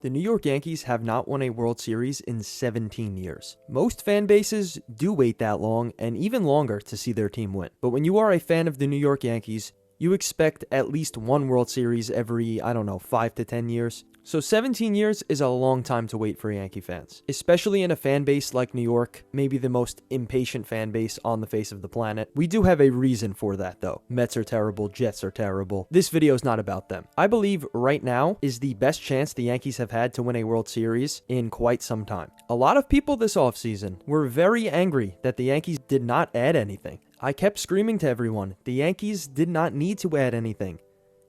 The New York Yankees have not won a World Series in 17 years. Most fan bases do wait that long and even longer to see their team win. But when you are a fan of the New York Yankees, you expect at least one World Series every, 5 to 10 years. So 17 years is a long time to wait for Yankee fans, especially in a fan base like New York, maybe the most impatient fan base on the face of the planet. We do have a reason for that though. Mets are terrible, Jets are terrible. This video is not about them. I believe right now is the best chance the Yankees have had to win a World Series in quite some time. A lot of people this offseason were very angry that the Yankees did not add anything. I kept screaming to everyone, the Yankees did not need to add anything.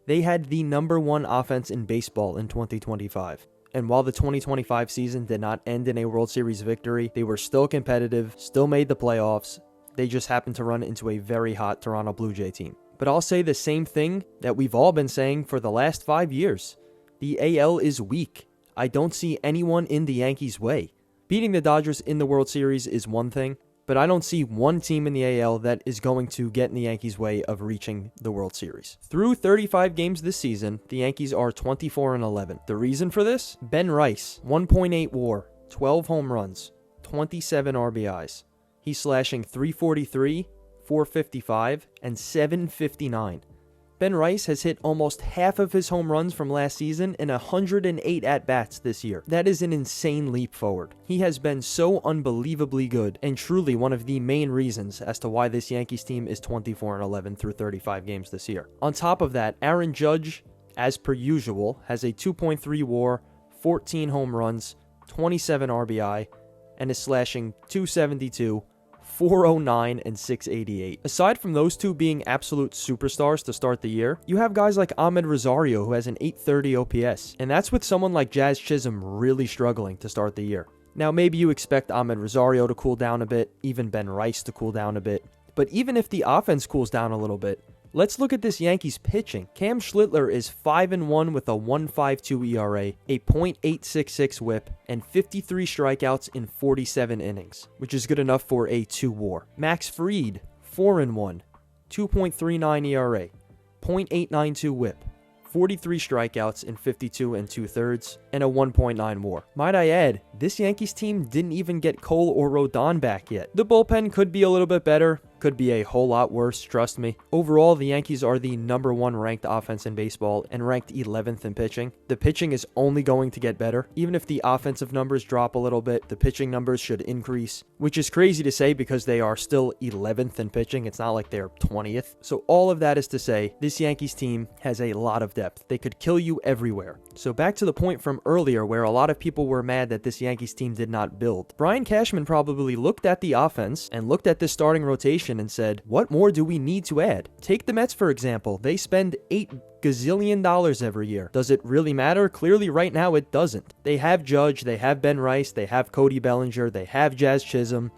They had the #1 offense in baseball in 2025. And while the 2025 season did not end in a World Series victory, they were still competitive, still made the playoffs. They just happened to run into a very hot Toronto Blue Jay team. But I'll say the same thing that we've all been saying for the last 5 years. The AL is weak. I don't see anyone in the Yankees' way. Beating the Dodgers in the World Series is one thing, but I don't see one team in the AL that is going to get in the Yankees' way of reaching the World Series. Through 35 games this season, the Yankees are 24-11. The reason for this? Ben Rice, 1.8 WAR, 12 home runs, 27 RBIs. He's slashing .343, .455, and .759. Ben Rice has hit almost half of his home runs from last season in 108 at-bats this year. That is an insane leap forward. He has been so unbelievably good and truly one of the main reasons as to why this Yankees team is 24-11 through 35 games this year. On top of that, Aaron Judge, as per usual, has a 2.3 WAR, 14 home runs, 27 RBI, and is slashing .272, .409, and .688. Aside from those two being absolute superstars to start the year, you have guys like Ahmed Rosario who has an .830 OPS, and that's with someone like Jazz Chisholm really struggling to start the year. Now maybe you expect Ahmed Rosario to cool down a bit, even Ben Rice to cool down a bit, but even if the offense cools down a little bit, let's look at this Yankees pitching. Cam Schlittler is 5-1 with a 1.52 ERA, a .866 whip, and 53 strikeouts in 47 innings, which is good enough for a 2 WAR. Max Fried, 4-1, 2.39 ERA, .892 whip, 43 strikeouts in 52 2/3, and a 1.9 WAR. Might I add, this Yankees team didn't even get Cole or Rodon back yet. The bullpen could be a little bit better, could be a whole lot worse, trust me. Overall, the Yankees are the #1 ranked offense in baseball and ranked 11th in pitching. The pitching is only going to get better. Even if the offensive numbers drop a little bit, the pitching numbers should increase, which is crazy to say because they are still 11th in pitching. It's not like they're 20th. So all of that is to say, this Yankees team has a lot of depth. They could kill you everywhere. So back to the point from earlier where a lot of people were mad that this Yankees team did not build. Brian Cashman probably looked at the offense and looked at this starting rotation and said, what more do we need to add? Take the Mets, for example. They spend $8 gazillion every year. Does it really matter? Clearly right now it doesn't. They have Judge, they have Ben Rice, they have Cody Bellinger, they have Jazz Chisholm.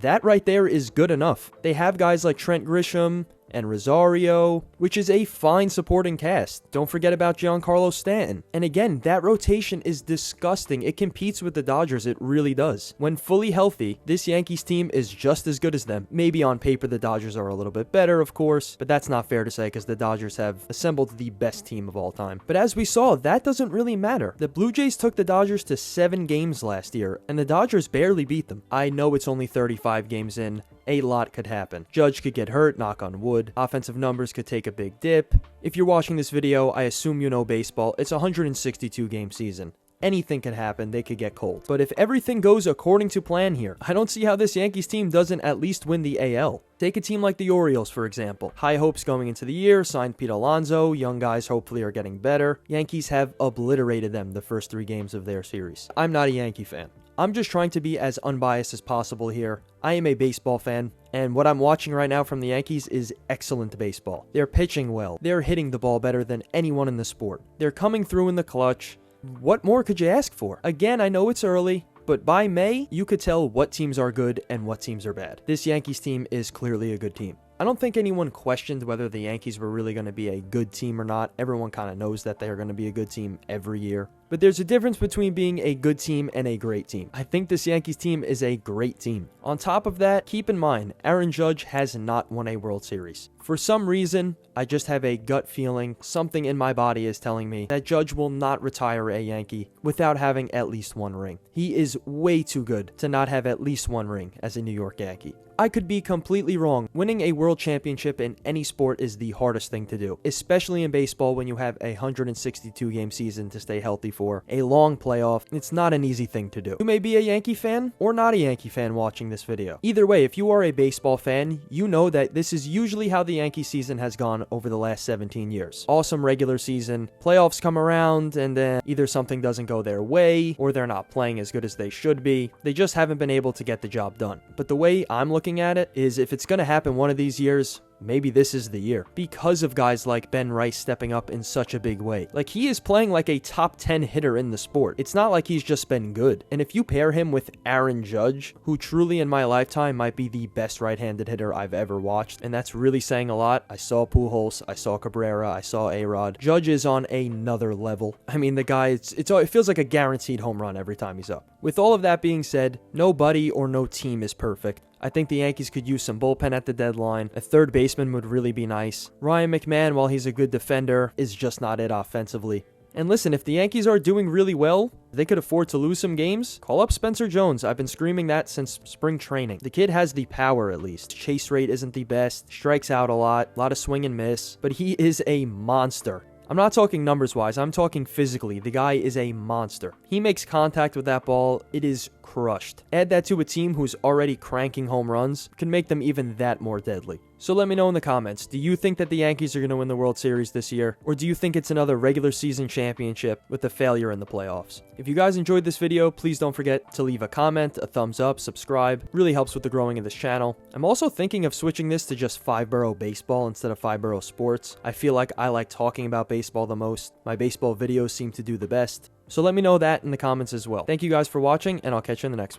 That right there is good enough. They have guys like Trent Grisham and Rosario, which is a fine supporting cast. Don't forget about Giancarlo Stanton. And again, that rotation is disgusting. It competes with the Dodgers, it really does. When fully healthy, this Yankees team is just as good as them. Maybe on paper the Dodgers are a little bit better, of course, but that's not fair to say because the Dodgers have assembled the best team of all time. But as we saw, that doesn't really matter. The Blue Jays took the Dodgers to 7 games last year, and the Dodgers barely beat them. I know it's only 35 games in. A lot could happen. Judge could get hurt, knock on wood. Offensive numbers could take a big dip. If you're watching this video, I assume you know baseball. It's a 162 game season. Anything can happen, they could get cold. But if everything goes according to plan here, I don't see how this Yankees team doesn't at least win the AL. Take a team like the Orioles, for example. High hopes going into the year, signed Pete Alonso, young guys hopefully are getting better. Yankees have obliterated them the first 3 games of their series. I'm not a Yankee fan. I'm just trying to be as unbiased as possible here. I am a baseball fan, and what I'm watching right now from the Yankees is excellent baseball. They're pitching well. They're hitting the ball better than anyone in the sport. They're coming through in the clutch. What more could you ask for? Again, I know it's early, but by May, you could tell what teams are good and what teams are bad. This Yankees team is clearly a good team. I don't think anyone questioned whether the Yankees were really going to be a good team or not. Everyone kind of knows that they are going to be a good team every year. But there's a difference between being a good team and a great team. I think this Yankees team is a great team. On top of that, keep in mind, Aaron Judge has not won a World Series. For some reason, I just have a gut feeling, something in my body is telling me that Judge will not retire a Yankee without having at least one ring. He is way too good to not have at least one ring as a New York Yankee. I could be completely wrong. Winning a world championship in any sport is the hardest thing to do, especially in baseball when you have a 162 game season to stay healthy for, a long playoff. It's not an easy thing to do. You may be a Yankee fan or not a Yankee fan watching this video. Either way, if you are a baseball fan, you know that this is usually how the Yankee season has gone over the last 17 years. Awesome regular season, playoffs come around, and then either something doesn't go their way or they're not playing as good as they should be. They just haven't been able to get the job done. But the way I'm looking at it is, if it's going to happen one of these years, maybe this is the year, because of guys like Ben Rice stepping up in such a big way. Like, he is playing like a top 10 hitter in the sport. It's not like he's just been good. And if you pair him with Aaron Judge, who truly in my lifetime might be the best right-handed hitter I've ever watched, and that's really saying a lot. I saw Pujols, I saw Cabrera, I saw A-Rod. Judge is on another level. I mean, the guy, it feels like a guaranteed home run every time he's up. With all of that being said, nobody or no team is perfect. I think the Yankees could use some bullpen at the deadline. A third baseman would really be nice. Ryan McMahon, while he's a good defender, is just not it offensively. And listen, if the Yankees are doing really well, they could afford to lose some games, call up Spencer Jones. I've been screaming that since spring training. The kid has the power at least. Chase rate isn't the best, strikes out a lot of swing and miss, but he is a monster. I'm not talking numbers-wise, I'm talking physically. The guy is a monster. He makes contact with that ball, it is crushed. Add that to a team who's already cranking home runs, can make them even that more deadly. So let me know in the comments, do you think that the Yankees are going to win the World Series this year? Or do you think it's another regular season championship with a failure in the playoffs? If you guys enjoyed this video, please don't forget to leave a comment, a thumbs up, subscribe. Really helps with the growing of this channel. I'm also thinking of switching this to just 5-borough baseball instead of 5-borough sports. I feel like I like talking about baseball the most. My baseball videos seem to do the best. So let me know that in the comments as well. Thank you guys for watching, and I'll catch you in the next one.